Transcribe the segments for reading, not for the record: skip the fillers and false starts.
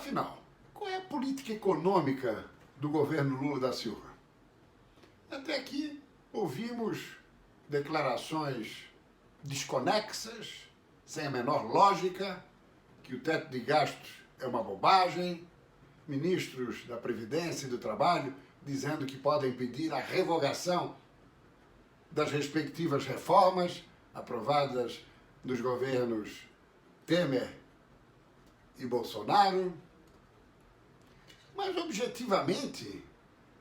Afinal, qual é a política econômica do governo Lula da Silva? Até aqui ouvimos declarações desconexas, sem a menor lógica, que o teto de gastos é uma bobagem, ministros da Previdência e do Trabalho dizendo que podem pedir a revogação das respectivas reformas aprovadas nos governos Temer e Bolsonaro. Mas, objetivamente,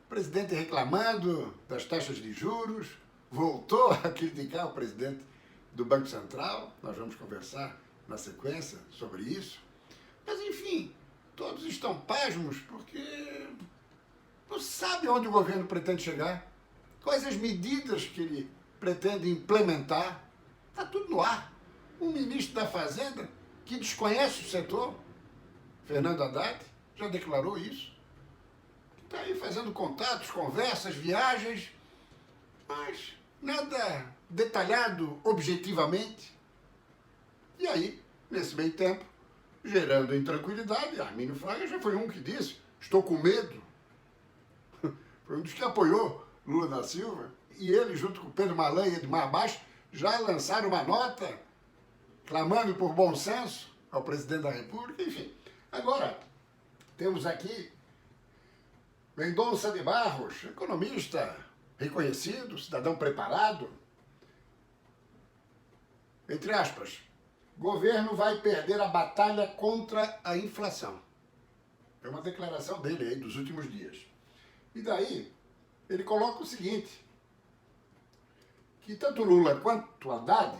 o presidente reclamando das taxas de juros, voltou a criticar o presidente do Banco Central. Nós vamos conversar na sequência sobre isso. Mas, enfim, todos estão pasmos porque não sabem onde o governo pretende chegar, quais as medidas que ele pretende implementar. Está tudo no ar. Um ministro da Fazenda que desconhece o setor, Fernando Haddad, já declarou isso. Está aí fazendo contatos, conversas, viagens, mas nada detalhado objetivamente. E aí, nesse meio tempo, gerando intranquilidade, Armínio Fraga já foi um que disse: estou com medo. Foi um dos que apoiou Lula da Silva. E ele, junto com Pedro Malan e Edmar Baixo, já lançaram uma nota clamando por bom senso ao presidente da República. Enfim, agora temos aqui Mendonça de Barros, economista reconhecido, cidadão preparado. Entre aspas, governo vai perder a batalha contra a inflação. É uma declaração dele aí dos últimos dias. E daí, ele coloca o seguinte, que tanto Lula quanto Haddad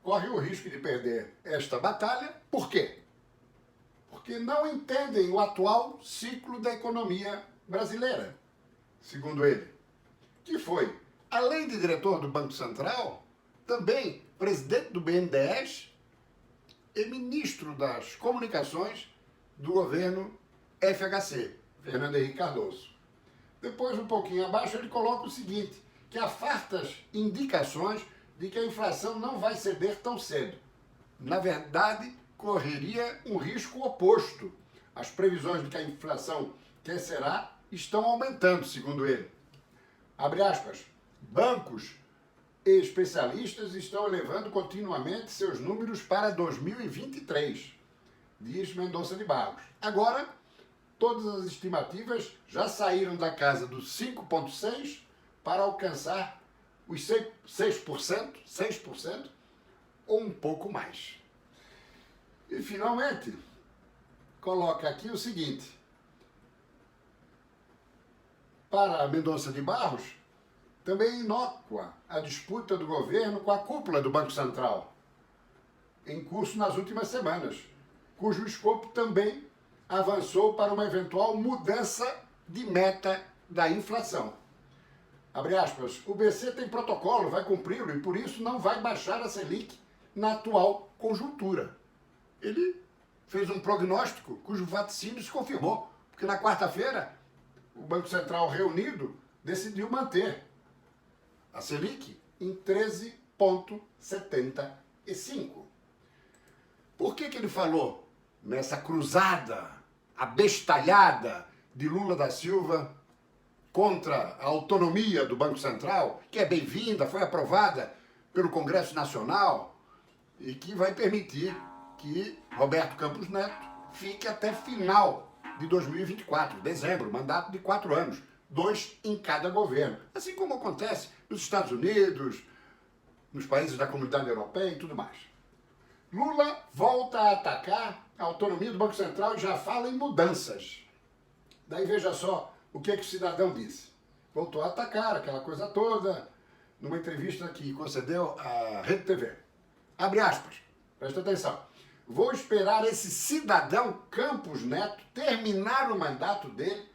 correm o risco de perder esta batalha. Por quê? Porque não entendem o atual ciclo da economia brasileira, segundo ele, que foi, além de diretor do Banco Central, também presidente do BNDES e ministro das Comunicações do governo FHC, Fernando Henrique Cardoso. Depois, um pouquinho abaixo, ele coloca o seguinte, que há fartas indicações de que a inflação não vai ceder tão cedo. Na verdade, correria um risco oposto. As previsões de que a inflação crescerá estão aumentando, segundo ele. Abre aspas, bancos e especialistas estão elevando continuamente seus números para 2023, diz Mendonça de Barros. Agora, todas as estimativas já saíram da casa dos 5,6% para alcançar os 6% ou um pouco mais. E, finalmente, coloca aqui o seguinte, para Mendonça de Barros, também é inócua a disputa do governo com a cúpula do Banco Central, em curso nas últimas semanas, cujo escopo também avançou para uma eventual mudança de meta da inflação. Abre aspas, o BC tem protocolo, vai cumpri-lo e por isso não vai baixar a Selic na atual conjuntura. Ele fez um prognóstico cujo vaticínio se confirmou, porque na quarta-feira o Banco Central reunido decidiu manter a Selic em 13,75. Por que ele falou nessa cruzada abestalhada de Lula da Silva contra a autonomia do Banco Central, que é bem-vinda, foi aprovada pelo Congresso Nacional e que vai permitir que Roberto Campos Neto fique até final de 2024, dezembro, mandato de 4 anos, 2 em cada governo, assim como acontece nos Estados Unidos, nos países da Comunidade Europeia e tudo mais. Lula volta a atacar a autonomia do Banco Central e já fala em mudanças. Daí veja só o que o cidadão disse. Voltou a atacar aquela coisa toda numa entrevista que concedeu à Rede TV. Abre aspas, presta atenção. Vou esperar esse cidadão Campos Neto terminar o mandato dele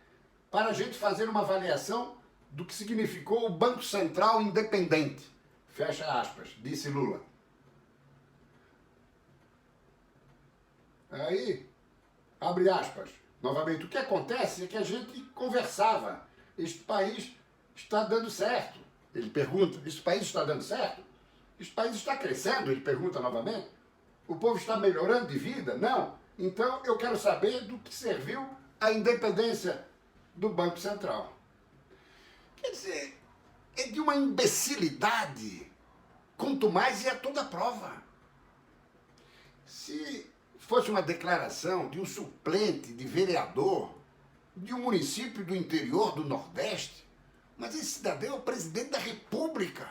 para a gente fazer uma avaliação do que significou o Banco Central independente. Fecha aspas, disse Lula. Aí, abre aspas, novamente, o que acontece é que a gente conversava, este país está dando certo. Ele pergunta, este país está dando certo? Este país está crescendo? Ele pergunta novamente. O povo está melhorando de vida? Não, Então, eu quero saber do que serviu a independência do Banco Central. Quer dizer, é de uma imbecilidade, quanto mais é toda prova. Se fosse uma declaração de um suplente de vereador de um município do interior do Nordeste, mas esse cidadão é o presidente da República,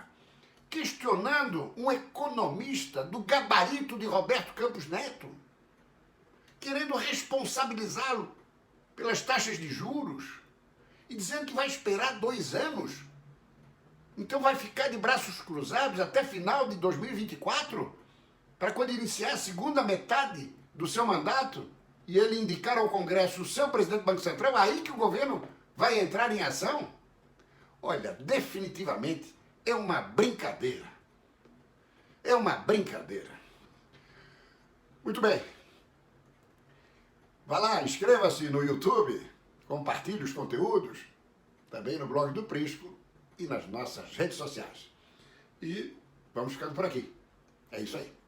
questionando um economista do gabarito de Roberto Campos Neto, querendo responsabilizá-lo pelas taxas de juros e dizendo que vai esperar 2 anos. Então vai ficar de braços cruzados até final de 2024, para quando iniciar a segunda metade do seu mandato e ele indicar ao Congresso o seu presidente do Banco Central, aí que o governo vai entrar em ação? Olha, definitivamente é uma brincadeira. É uma brincadeira. Muito bem. Vá lá, inscreva-se no YouTube, compartilhe os conteúdos, também no blog do Prisco e nas nossas redes sociais. E vamos ficando por aqui. É isso aí.